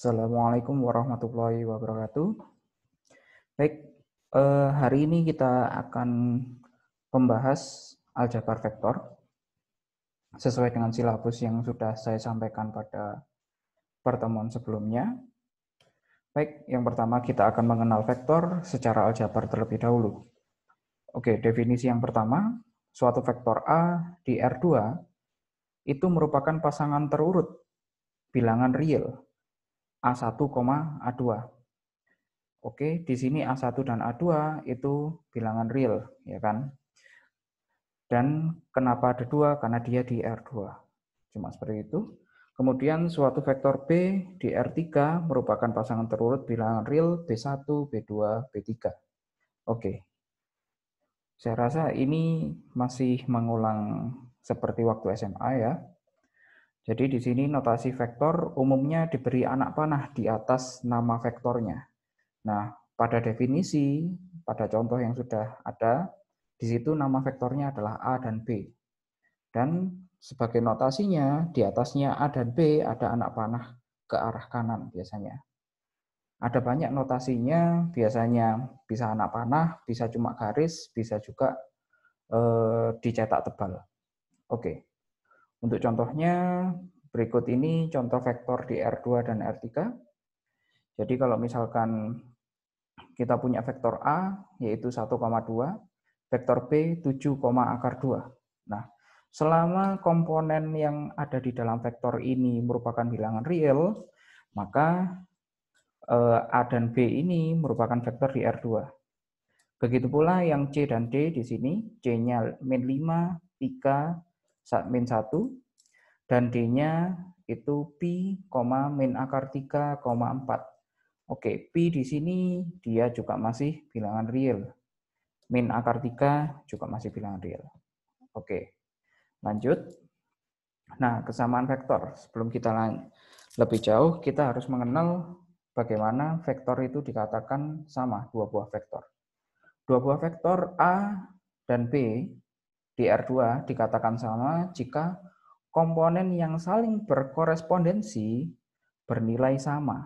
Assalamualaikum warahmatullahi wabarakatuh. Baik, hari ini kita akan membahas aljabar vektor sesuai dengan silabus yang sudah saya sampaikan pada pertemuan sebelumnya. Baik, yang pertama kita akan mengenal vektor secara aljabar terlebih dahulu. Oke, definisi yang pertama, suatu vektor A di R2 itu merupakan pasangan terurut bilangan real A1, A2. Oke, di sini A1 dan A2 itu bilangan real, ya kan? Dan kenapa ada 2? Karena dia di R2. Cuma seperti itu. Kemudian suatu vektor B di R3 merupakan pasangan terurut bilangan real B1, B2, B3. Oke, saya rasa ini masih mengulang seperti waktu SMA ya. Jadi di sini notasi vektor umumnya diberi anak panah di atas nama vektornya. Nah, pada definisi, pada contoh yang sudah ada, di situ nama vektornya adalah A dan B. Dan sebagai notasinya, di atasnya A dan B ada anak panah ke arah kanan biasanya. Ada banyak notasinya, biasanya bisa anak panah, bisa cuma garis, bisa juga dicetak tebal. Oke, untuk contohnya berikut ini contoh vektor di R2 dan R3. Jadi kalau misalkan kita punya vektor A yaitu 1,2, vektor B 7, akar 2. Nah, selama komponen yang ada di dalam vektor ini merupakan bilangan real, maka A dan B ini merupakan vektor di R2. Begitu pula yang C dan D di sini, C-nya min 5, 3, min 1, dan D-nya itu pi, min akar 3, 4. Oke, pi di sini dia juga masih bilangan real. Min akar 3 juga masih bilangan real. Oke, lanjut. Nah, kesamaan vektor. Sebelum kita lebih jauh, kita harus mengenal bagaimana vektor itu dikatakan sama, dua buah vektor. Dua buah vektor A dan B di R2 dikatakan sama jika komponen yang saling berkorespondensi bernilai sama.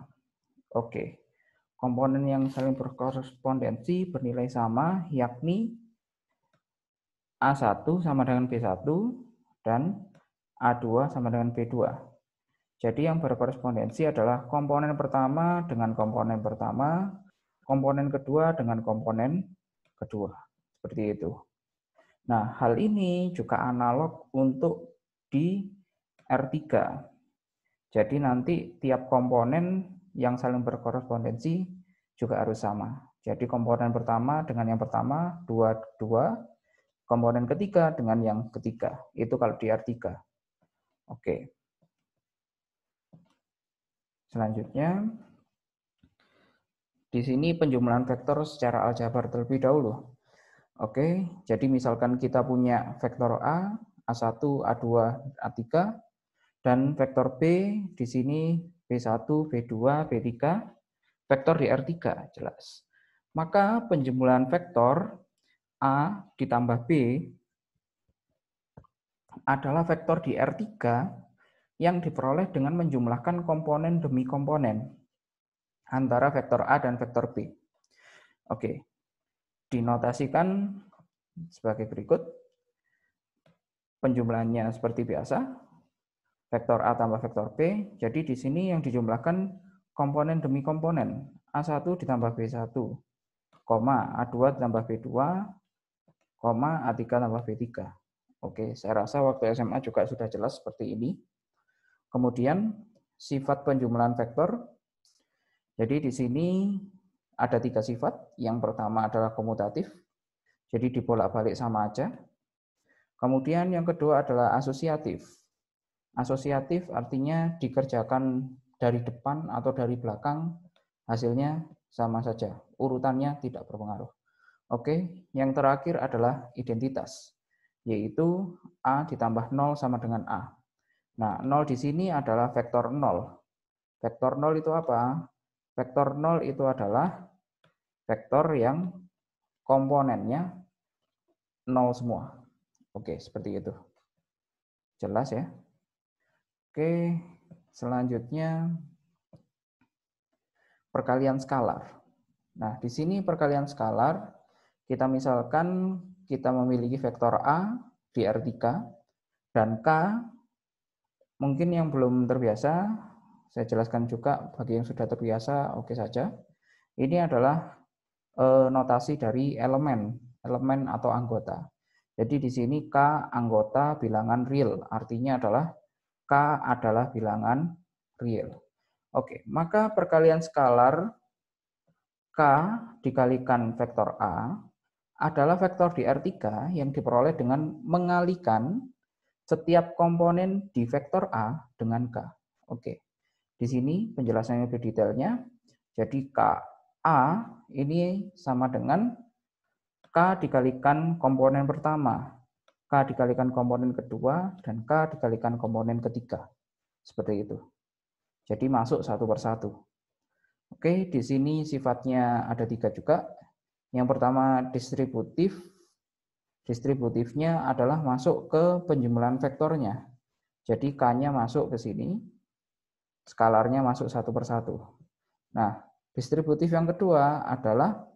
Oke, komponen yang saling berkorespondensi bernilai sama yakni A1 sama dengan B1 dan A2 sama dengan B2. Jadi yang berkorespondensi adalah komponen pertama dengan komponen pertama, komponen kedua dengan komponen kedua. Seperti itu. Nah, hal ini juga analog untuk di R3. Jadi nanti tiap komponen yang saling berkorespondensi juga harus sama. Jadi komponen pertama dengan yang pertama, dua, komponen ketiga dengan yang ketiga. Itu kalau di R3. Oke. Selanjutnya, di sini penjumlahan vektor secara aljabar terlebih dahulu. Oke, jadi misalkan kita punya vektor A, A1, A2, A3, dan vektor B di sini B1, B2, B3, vektor di R3, jelas. Maka penjumlahan vektor A ditambah B adalah vektor di R3 yang diperoleh dengan menjumlahkan komponen demi komponen antara vektor A dan vektor B. Oke, dinotasikan sebagai berikut. Penjumlahannya seperti biasa, vektor A tambah vektor B. Jadi di sini yang dijumlahkan komponen demi komponen. A1 ditambah B1, A2 ditambah B2, A3 tambah B3. Oke, saya rasa waktu SMA juga sudah jelas seperti ini. Kemudian sifat penjumlahan vektor. Jadi di sini ada 3 sifat. Yang pertama adalah komutatif. Jadi dibolak-balik sama aja. Kemudian yang kedua adalah asosiatif. Asosiatif artinya dikerjakan dari depan atau dari belakang, hasilnya sama saja. Urutannya tidak berpengaruh. Oke, yang terakhir adalah identitas, yaitu A ditambah 0 sama dengan A. Nah, 0 di sini adalah vektor 0. Vektor 0 itu apa? Vektor 0 itu adalah vektor yang komponennya 0 semua. Oke, seperti itu. Jelas ya? Oke, selanjutnya perkalian skalar. Nah, di sini perkalian skalar, kita misalkan kita memiliki vektor A di R3, dan K, mungkin yang belum terbiasa, saya jelaskan juga bagi yang sudah terbiasa, oke saja. Ini adalah notasi dari elemen atau anggota. Jadi di sini K anggota bilangan real, artinya adalah K adalah bilangan real. Oke, maka perkalian skalar K dikalikan vektor A adalah vektor di R3 yang diperoleh dengan mengalihkan setiap komponen di vektor A dengan K. Oke, di sini penjelasannya lebih detailnya. Jadi KA ini sama dengan K dikalikan komponen pertama, K dikalikan komponen kedua, dan K dikalikan komponen ketiga. Seperti itu. Jadi masuk satu persatu. Oke, di sini sifatnya ada 3 juga. Yang pertama distributif. Distributifnya adalah masuk ke penjumlahan vektornya. Jadi K-nya masuk ke sini, skalarnya masuk satu persatu. Nah, distributif yang kedua adalah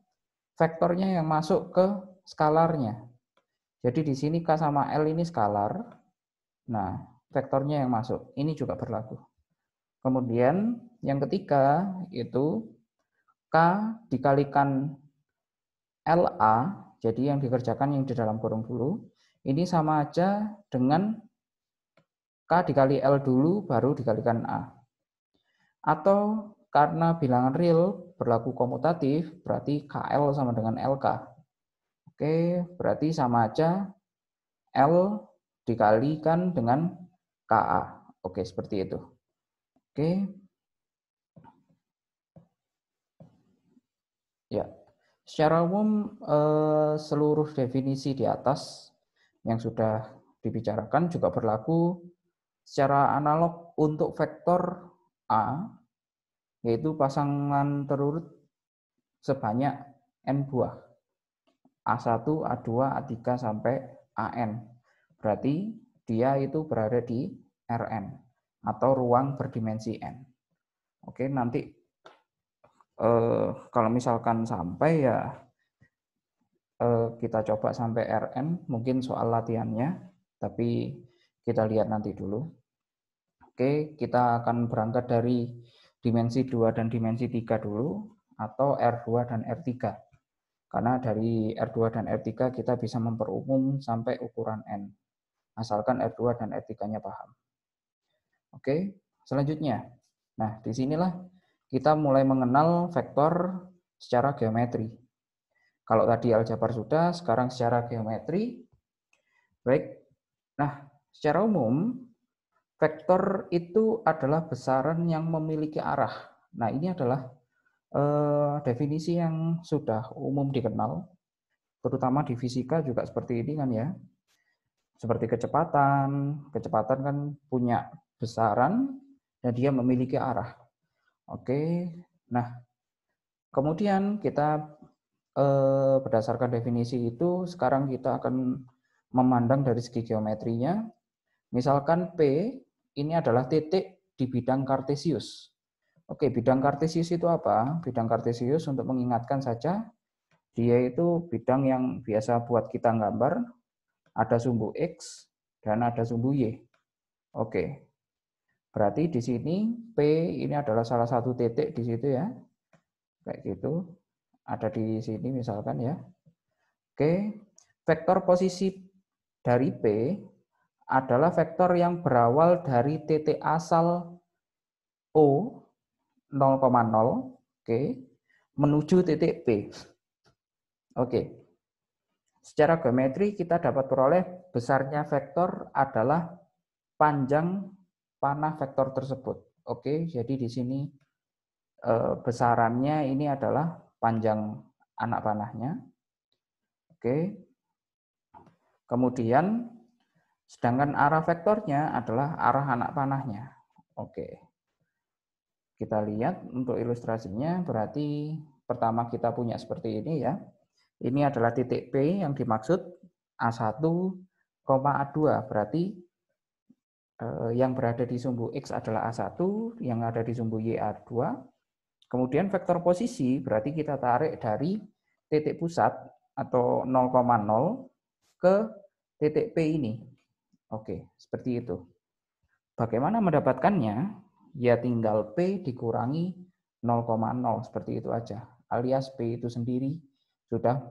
vektornya yang masuk ke skalarnya. Jadi di sini K sama L ini skalar. Nah, vektornya yang masuk. Ini juga berlaku. Kemudian yang ketiga itu K dikalikan LA, jadi yang dikerjakan yang di dalam kurung dulu, ini sama aja dengan K dikali L dulu baru dikalikan A. Atau karena bilangan real berlaku komutatif, berarti KL sama dengan LK. Oke, berarti sama aja L dikalikan dengan KA. Oke, seperti itu. Oke. Ya, secara umum seluruh definisi di atas yang sudah dibicarakan juga berlaku secara analog untuk vektor A, yaitu pasangan terurut sebanyak n buah. A1, A2, A3 sampai AN. Berarti dia itu berada di Rn atau ruang berdimensi n. Oke, nanti kalau misalkan sampai ya kita coba sampai Rn, mungkin soal latihannya, tapi kita lihat nanti dulu. Oke, kita akan berangkat dari dimensi 2 dan dimensi 3 dulu, atau R2 dan R3. Karena dari R2 dan R3 kita bisa memperumum sampai ukuran N. Asalkan R2 dan R3-nya paham. Oke, selanjutnya. Nah, disinilah kita mulai mengenal vektor secara geometri. Kalau tadi aljabar sudah, sekarang secara geometri. Baik, nah secara umum, vektor itu adalah besaran yang memiliki arah. Nah, ini adalah definisi yang sudah umum dikenal, terutama di fisika juga seperti ini kan ya. Seperti kecepatan kan punya besaran dan dia memiliki arah. Oke, nah kemudian kita berdasarkan definisi itu, sekarang kita akan memandang dari segi geometrinya. Misalkan P ini adalah titik di bidang kartesius. Oke, bidang kartesius itu apa? Bidang kartesius untuk mengingatkan saja, dia itu bidang yang biasa buat kita gambar, ada sumbu X dan ada sumbu Y. Oke, berarti di sini P ini adalah salah satu titik di situ ya, kayak gitu. Ada di sini misalkan ya. Oke, vektor posisi dari P adalah vektor yang berawal dari titik asal O 0,0, oke, menuju titik P. Oke. Secara geometri kita dapat peroleh besarnya vektor adalah panjang panah vektor tersebut. Oke, jadi di sini besarannya ini adalah panjang anak panahnya. Oke. Kemudian sedangkan arah vektornya adalah arah anak panahnya. Oke. Kita lihat untuk ilustrasinya, berarti pertama kita punya seperti ini ya. Ini adalah titik P yang dimaksud A1, A2. Berarti yang berada di sumbu X adalah A1, yang ada di sumbu Y A2. Kemudian vektor posisi berarti kita tarik dari titik pusat atau 0,0 ke titik P ini. Oke, seperti itu. Bagaimana mendapatkannya? Ya tinggal P dikurangi 0,0 seperti itu aja. Alias P itu sendiri sudah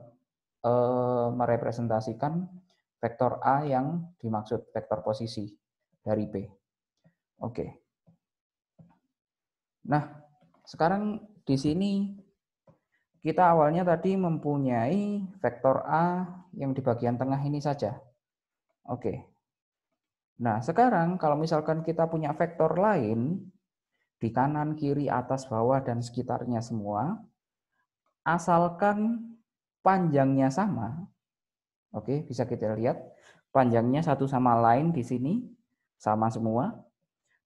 merepresentasikan vektor A yang dimaksud vektor posisi dari P. Oke. Nah, sekarang di sini kita awalnya tadi mempunyai vektor A yang di bagian tengah ini saja. Oke. Nah, sekarang kalau misalkan kita punya vektor lain di kanan, kiri, atas, bawah, dan sekitarnya semua, asalkan panjangnya sama, oke, bisa kita lihat panjangnya satu sama lain di sini sama semua,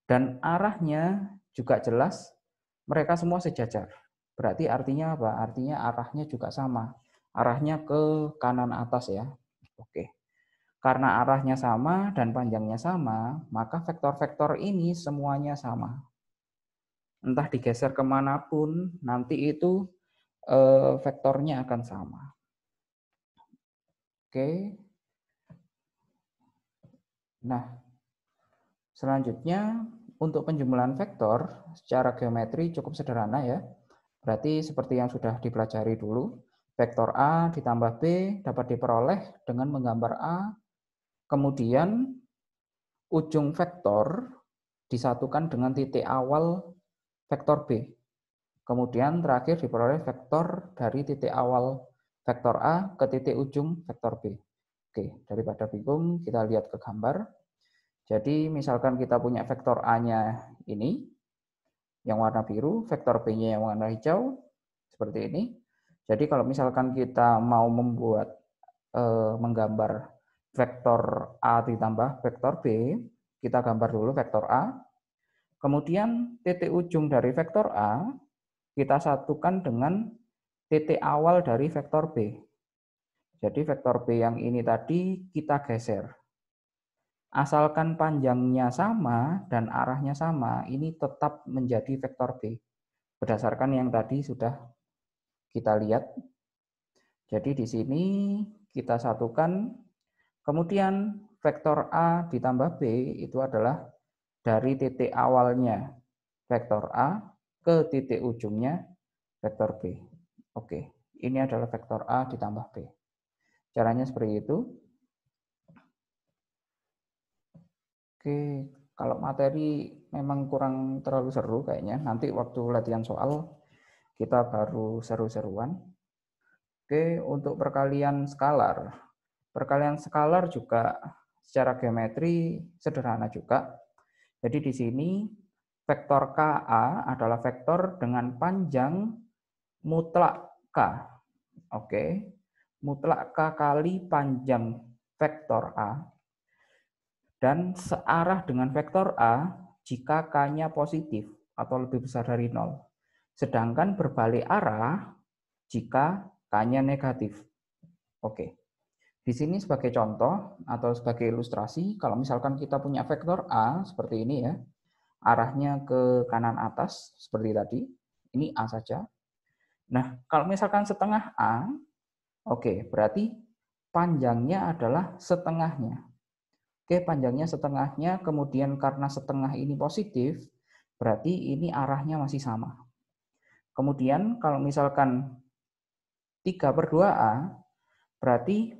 dan arahnya juga jelas, mereka semua sejajar. Berarti artinya apa? Artinya arahnya juga sama. Arahnya ke kanan atas ya. Oke. Karena arahnya sama dan panjangnya sama, maka vektor-vektor ini semuanya sama. Entah digeser kemanapun, nanti itu vektornya akan sama. Oke. Nah, selanjutnya untuk penjumlahan vektor secara geometri cukup sederhana ya. Berarti seperti yang sudah dipelajari dulu, vektor A ditambah B dapat diperoleh dengan menggambar A, kemudian ujung vektor disatukan dengan titik awal vektor B. Kemudian terakhir diperoleh vektor dari titik awal vektor A ke titik ujung vektor B. Oke, daripada bingung, kita lihat ke gambar. Jadi misalkan kita punya vektor A-nya ini, yang warna biru, vektor B-nya yang warna hijau, seperti ini. Jadi kalau misalkan kita mau membuat menggambar vektor A ditambah vektor B, kita gambar dulu vektor A. Kemudian titik ujung dari vektor A kita satukan dengan titik awal dari vektor B. Jadi vektor B yang ini tadi kita geser. Asalkan panjangnya sama dan arahnya sama, ini tetap menjadi vektor B. Berdasarkan yang tadi sudah kita lihat. Jadi di sini kita satukan, kemudian vektor A ditambah B itu adalah dari titik awalnya vektor A ke titik ujungnya vektor B. Oke, ini adalah vektor A ditambah B. Caranya seperti itu. Oke, kalau materi memang kurang terlalu seru kayaknya. Nanti waktu latihan soal kita baru seru-seruan. Oke, untuk perkalian skalar. Perkalian skalar juga secara geometri sederhana juga. Jadi di sini vektor KA adalah vektor dengan panjang mutlak K. Oke, mutlak K kali panjang vektor A. Dan searah dengan vektor A jika K-nya positif atau lebih besar dari 0. Sedangkan berbalik arah jika K-nya negatif. Oke. Di sini sebagai contoh atau sebagai ilustrasi, kalau misalkan kita punya vektor A seperti ini ya, arahnya ke kanan atas seperti tadi, ini A saja. Nah, kalau misalkan setengah A, oke, berarti panjangnya adalah setengahnya. Oke, panjangnya setengahnya, kemudian karena setengah ini positif, berarti ini arahnya masih sama. Kemudian kalau misalkan 3/2A, berarti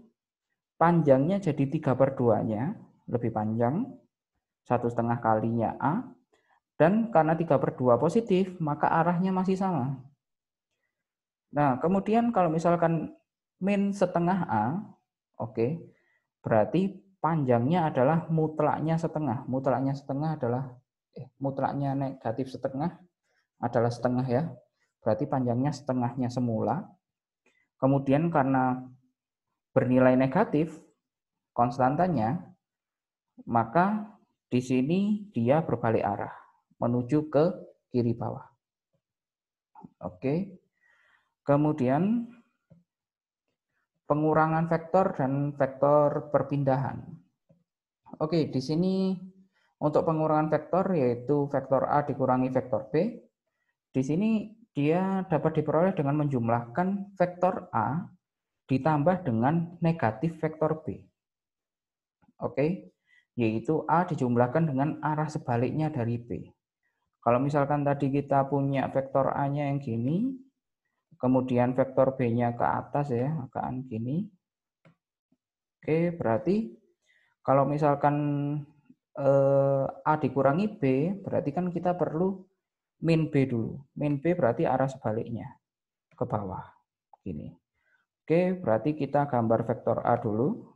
panjangnya jadi 3/2-nya, lebih panjang, 1,5 kalinya A, dan karena 3/2 positif, maka arahnya masih sama. Nah, kemudian kalau misalkan min setengah A, oke, berarti panjangnya adalah mutlaknya setengah. Mutlaknya setengah adalah mutlaknya negatif setengah adalah setengah ya. Berarti panjangnya setengahnya semula. Kemudian karena bernilai negatif konstantanya, maka di sini dia berbalik arah menuju ke kiri bawah. Oke. Kemudian pengurangan vektor dan vektor perpindahan. Oke, di sini untuk pengurangan vektor yaitu vektor A dikurangi vektor B. Di sini dia dapat diperoleh dengan menjumlahkan vektor A ditambah dengan negatif vektor B. Oke, yaitu A dijumlahkan dengan arah sebaliknya dari B. Kalau misalkan tadi kita punya vektor A-nya yang gini, kemudian vektor B-nya ke atas ya, ke gini. Oke, berarti kalau misalkan A dikurangi B, berarti kan kita perlu min B dulu. Min B berarti arah sebaliknya, ke bawah. Gini. Oke, berarti kita gambar vektor A dulu.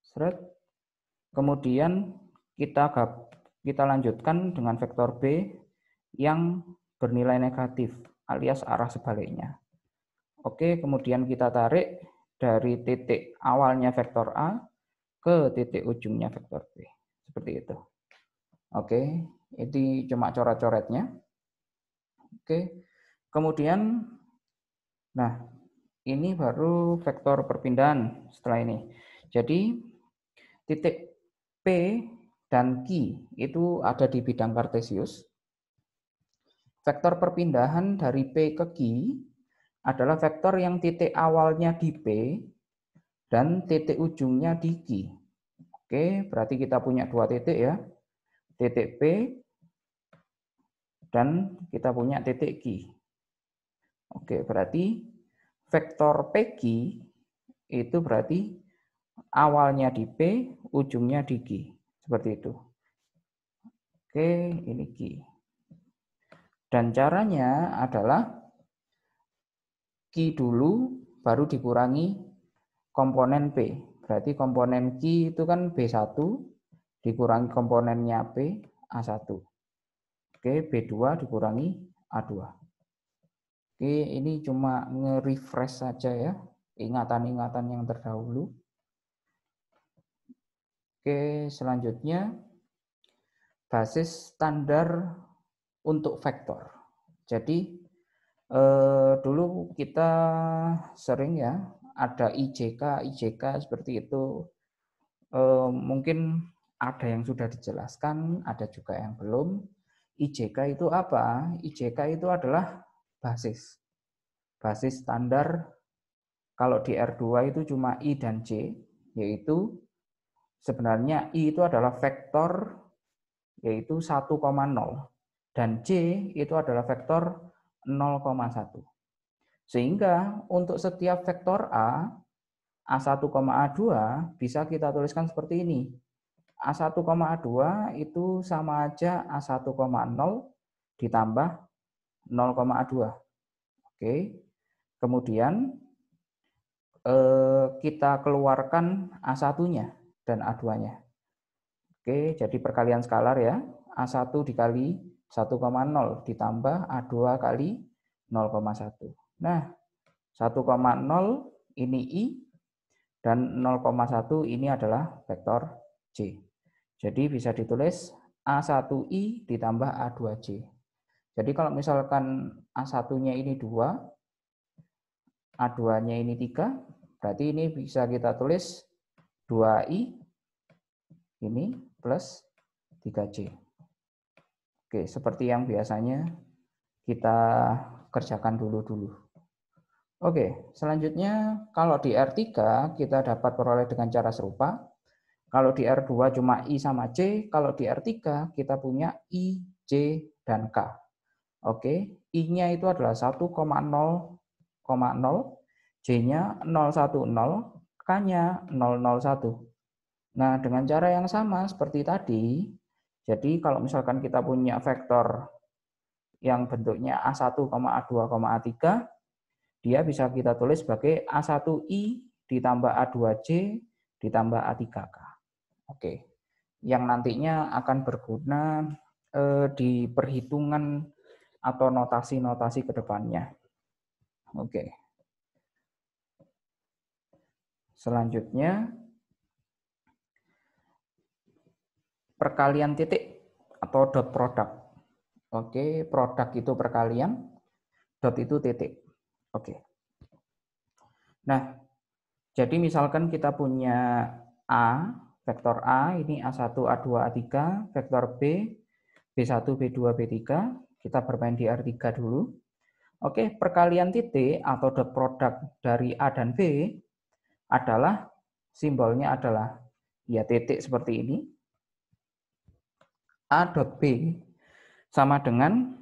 Seret. Kemudian kita lanjutkan dengan vektor B yang bernilai negatif alias arah sebaliknya. Oke, kemudian kita tarik dari titik awalnya vektor A ke titik ujungnya vektor B. Seperti itu. Oke, ini cuma coret-coretnya. Oke, kemudian, nah ini baru vektor perpindahan setelah ini. Jadi titik P dan Q itu ada di bidang kartesius. Vektor perpindahan dari P ke Q adalah vektor yang titik awalnya di P dan titik ujungnya di Q. Oke, berarti kita punya dua titik ya. Titik P dan kita punya titik Q. Oke, berarti vektor PQ itu berarti awalnya di P, ujungnya di Q. Seperti itu. Oke, ini Q. Dan caranya adalah Q dulu, baru dikurangi komponen P. Berarti komponen Q itu kan B1, dikurangi komponennya P, A1. Oke, B2 dikurangi A2. Oke, ini cuma nge-refresh saja ya, ingatan-ingatan yang terdahulu. Oke, selanjutnya basis standar untuk vektor. Jadi dulu kita sering ya ada IJK seperti itu. Mungkin ada yang sudah dijelaskan, ada juga yang belum. IJK itu apa? IJK itu adalah basis standar. Kalau di R2 itu cuma I dan J, yaitu sebenarnya I itu adalah vektor yaitu 1,0 dan J itu adalah vektor 0,1. Sehingga untuk setiap vektor A, A1, A2 bisa kita tuliskan seperti ini. A1, A2 itu sama aja A1,0 ditambah 0,2. Oke. Kemudian kita keluarkan A1-nya dan A2-nya. Oke, jadi perkalian skalar ya. A1 dikali 1,0 ditambah A2 kali 0,1. Nah, 1,0 ini I dan 0,1 ini adalah vektor J. Jadi bisa ditulis A1I ditambah A2J. Jadi kalau misalkan A1-nya ini 2, A2-nya ini 3, berarti ini bisa kita tulis 2I ini plus 3J. Oke, seperti yang biasanya kita kerjakan dulu. Oke, selanjutnya kalau di R3 kita dapat peroleh dengan cara serupa. Kalau di R2 cuma I sama J, kalau di R3 kita punya I, J, dan K. Oke, I-nya itu adalah 1,0,0, J-nya 010, K-nya 001. Nah, dengan cara yang sama seperti tadi, jadi kalau misalkan kita punya vektor yang bentuknya A1, A2, A3, dia bisa kita tulis sebagai A1I ditambah A2J ditambah A3K. Oke, yang nantinya akan berguna di perhitungan atau notasi-notasi ke depannya. Oke. Selanjutnya, perkalian titik atau dot product. Oke, produk itu perkalian, dot itu titik. Oke. Nah, jadi misalkan kita punya A, vektor A, ini A1, A2, A3, vektor B, B1, B2, B3, kita bermain di R3 dulu. Oke, perkalian titik atau dot product dari A dan B adalah simbolnya adalah ya titik seperti ini. A dot B sama dengan,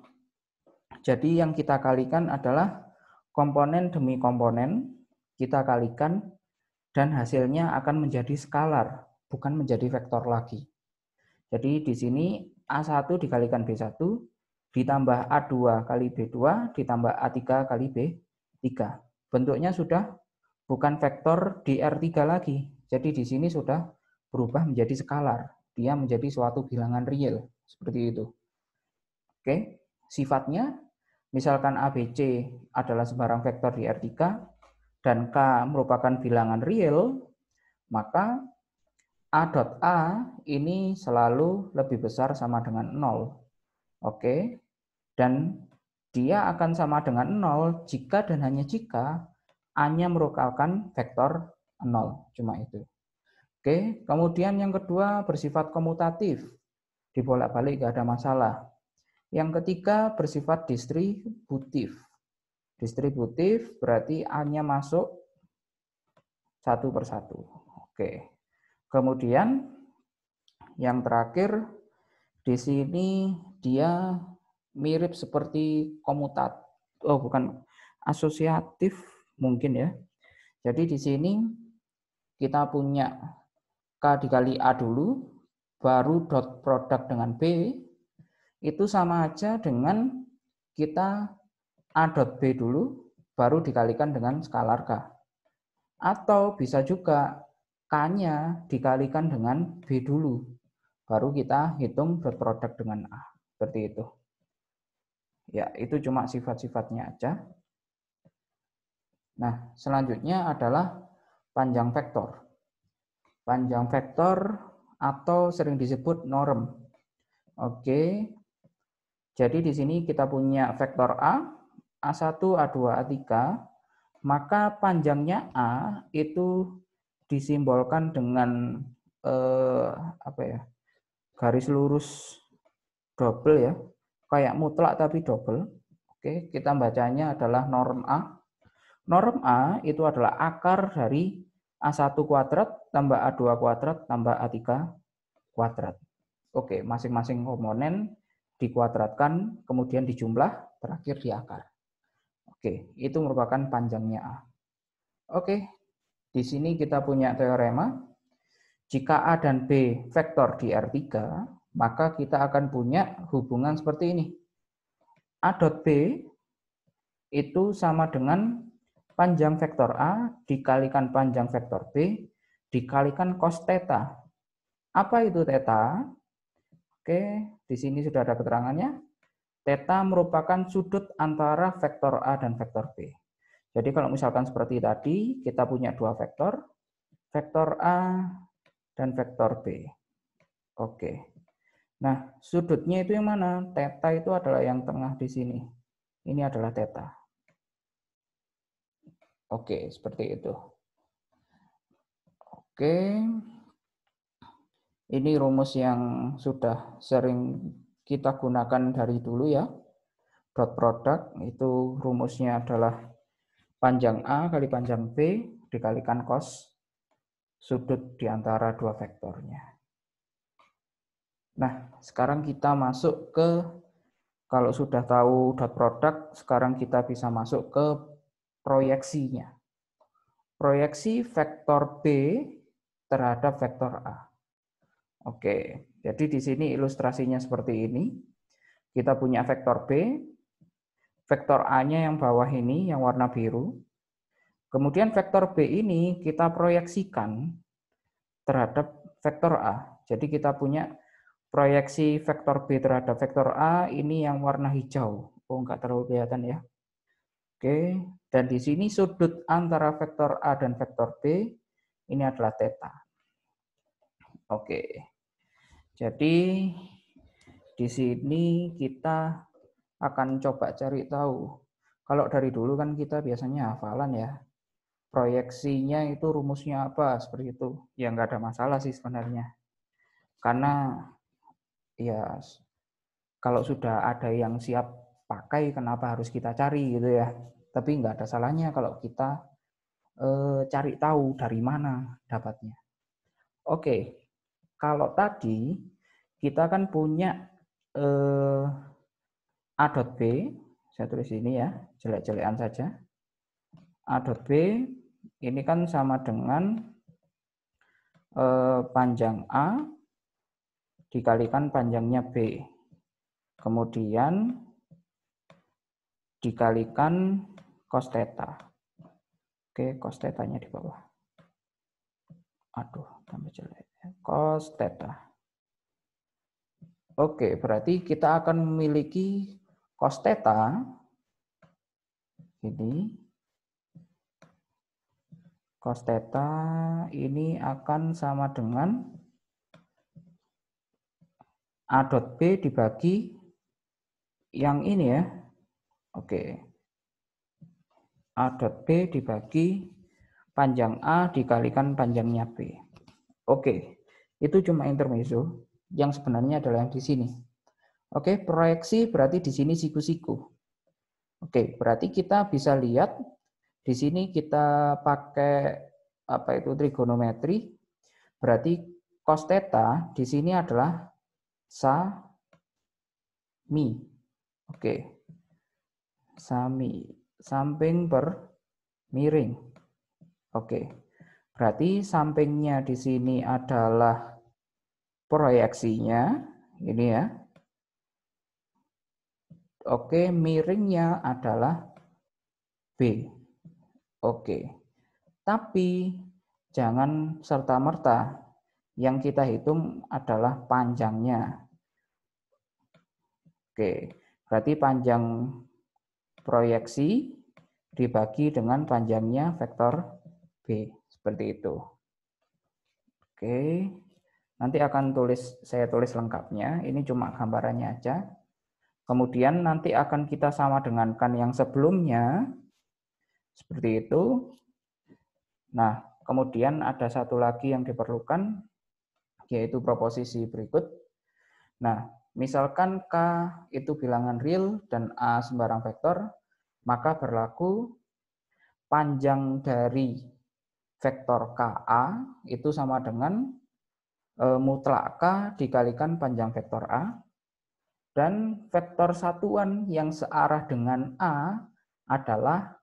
jadi yang kita kalikan adalah komponen demi komponen, kita kalikan dan hasilnya akan menjadi skalar, bukan menjadi vektor lagi. Jadi di sini A1 dikalikan B1 ditambah A2 kali B2 ditambah A3 kali B3. Bentuknya sudah bukan vektor di R3 lagi. Jadi di sini sudah berubah menjadi skalar. Dia menjadi suatu bilangan real. Seperti itu. Oke, sifatnya misalkan ABC adalah sembarang vektor di R3 dan K merupakan bilangan real, maka A dot A ini selalu lebih besar sama dengan 0. Oke, dan dia akan sama dengan 0 jika dan hanya jika A-nya merupakan vektor 0. Cuma itu. Oke, kemudian yang kedua bersifat komutatif. Dibolak-balik nggak ada masalah. Yang ketiga bersifat distributif. Distributif berarti A-nya masuk satu per satu. Oke. Kemudian yang terakhir di sini dia mirip seperti komutat. Oh, bukan asosiatif mungkin ya. Jadi di sini kita punya K dikali A dulu, baru dot product dengan B, itu sama aja dengan kita A dot B dulu, baru dikalikan dengan skalar K. Atau bisa juga K-nya dikalikan dengan B dulu, baru kita hitung dot product dengan A. Seperti itu. Ya, itu cuma sifat-sifatnya aja. Nah, selanjutnya adalah panjang vektor. Panjang vektor atau sering disebut norm. Oke. Jadi di sini kita punya vektor A, A1, A2, A3, maka panjangnya A itu disimbolkan dengan apa ya? Garis lurus double ya. Kayak mutlak tapi double. Oke, kita bacanya adalah norm A. Norm A itu adalah akar dari A1 kuadrat tambah A2 kuadrat tambah A3 kuadrat. Oke, masing-masing komponen dikuadratkan, kemudian dijumlah, terakhir di akar. Oke, itu merupakan panjangnya A. Oke, di sini kita punya teorema. Jika A dan B vektor di R3, maka kita akan punya hubungan seperti ini. A dot B itu sama dengan panjang vektor A dikalikan panjang vektor B dikalikan cos theta. Apa itu theta? Oke, di sini sudah ada keterangannya. Theta merupakan sudut antara vektor A dan vektor B. Jadi kalau misalkan seperti tadi, kita punya dua vektor A dan vektor B. Oke. Nah, sudutnya itu yang mana? Theta itu adalah yang tengah di sini. Ini adalah theta. Oke, seperti itu. Oke. Ini rumus yang sudah sering kita gunakan dari dulu ya. Dot product itu rumusnya adalah panjang A kali panjang B dikalikan cos sudut di antara dua vektornya. Nah, sekarang kita masuk ke, kalau sudah tahu dot product, sekarang kita bisa masuk ke proyeksinya. Proyeksi vektor B terhadap vektor A. Oke, jadi di sini ilustrasinya seperti ini. Kita punya vektor B, vektor A-nya yang bawah ini, yang warna biru. Kemudian vektor B ini kita proyeksikan terhadap vektor A. Jadi kita punya proyeksi vektor B terhadap vektor A ini yang warna hijau. Oh, enggak terlalu kelihatan ya. Oke, dan di sini sudut antara vektor A dan vektor B ini adalah theta. Oke. Jadi di sini kita akan coba cari tahu. Kalau dari dulu kan kita biasanya hafalan ya. Proyeksinya itu rumusnya apa, seperti itu. Ya nggak ada masalah sih sebenarnya. Karena ya kalau sudah ada yang siap pakai, kenapa harus kita cari gitu ya. Tapi nggak ada salahnya kalau kita cari tahu dari mana dapatnya. Oke, kalau tadi kita kan punya A.B, saya tulis ini ya, jelek-jelekan saja. A.B ini kan sama dengan panjang A dikalikan panjangnya B. Kemudian dikalikan cos theta. Oke, cos theta-nya di bawah. Aduh, tambah jelek. Cos theta. Oke, berarti kita akan memiliki cos theta ini. Cos theta ini akan sama dengan A.B dibagi yang ini ya. Oke. A.B dibagi panjang A dikalikan panjangnya B. Oke. Itu cuma intermezzo. Yang sebenarnya adalah yang di sini. Oke, proyeksi berarti di sini siku-siku. Oke, berarti kita bisa lihat di sini kita pakai apa itu trigonometri. Berarti cos theta di sini adalah sami. Oke. Sami, samping per miring. Oke. Berarti sampingnya di sini adalah proyeksinya, ini ya. Oke, miringnya adalah B. Oke. Tapi jangan serta-merta yang kita hitung adalah panjangnya. Oke, berarti panjang proyeksi dibagi dengan panjangnya vektor B. Seperti itu. Oke, nanti akan saya tulis lengkapnya. Ini cuma gambarannya aja. Kemudian nanti akan kita sama dengankan yang sebelumnya. Seperti itu. Nah, kemudian ada satu lagi yang diperlukan, yaitu proposisi berikut. Nah, misalkan K itu bilangan real dan A sembarang vektor, maka berlaku panjang dari vektor KA itu sama dengan mutlak K dikalikan panjang vektor A, dan vektor satuan yang searah dengan A adalah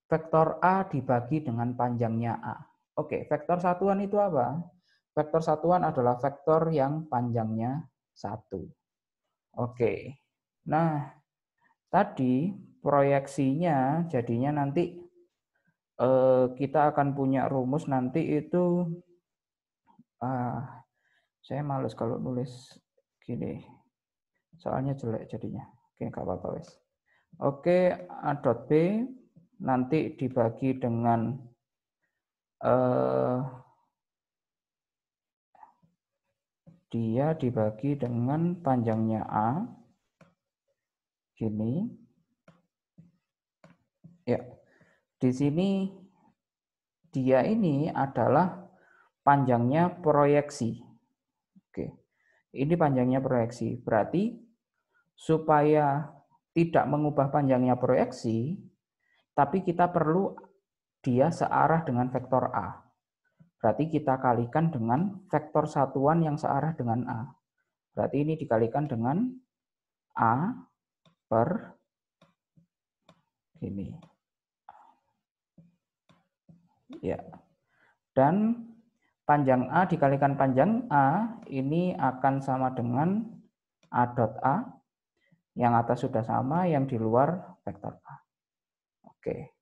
vektor A dibagi dengan panjangnya A. Oke, vektor satuan itu apa? Vektor satuan adalah vektor yang panjangnya 1. Oke, nah tadi proyeksinya jadinya nanti kita akan punya rumus nanti itu, saya males kalau nulis gini, soalnya jelek jadinya. Oke, nggak apa-apa wes. Oke, A.B nanti dibagi dengan dia dibagi dengan panjangnya A, gini. Ya, di sini dia ini adalah panjangnya proyeksi. Oke, ini panjangnya proyeksi. Berarti supaya tidak mengubah panjangnya proyeksi, tapi kita perlu dia searah dengan vektor A. Berarti kita kalikan dengan vektor satuan yang searah dengan A. Berarti ini dikalikan dengan A per ini. Ya. Dan panjang A dikalikan panjang A ini akan sama dengan A.A. Yang atas sudah sama, yang di luar vektor A. Oke.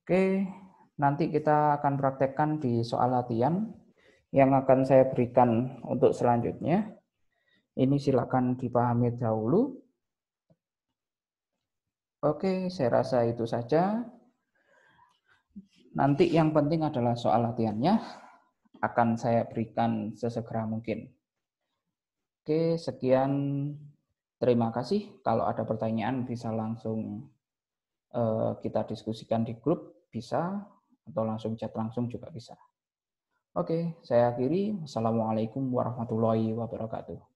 Oke, nanti kita akan praktekkan di soal latihan yang akan saya berikan untuk selanjutnya. Ini silakan dipahami dahulu. Oke, saya rasa itu saja. Nanti yang penting adalah soal latihannya akan saya berikan sesegera mungkin. Oke, sekian. Terima kasih. Kalau ada pertanyaan bisa langsung kita diskusikan di grup, bisa, atau langsung chat langsung juga bisa. Oke, saya akhiri. Wassalamualaikum warahmatullahi wabarakatuh.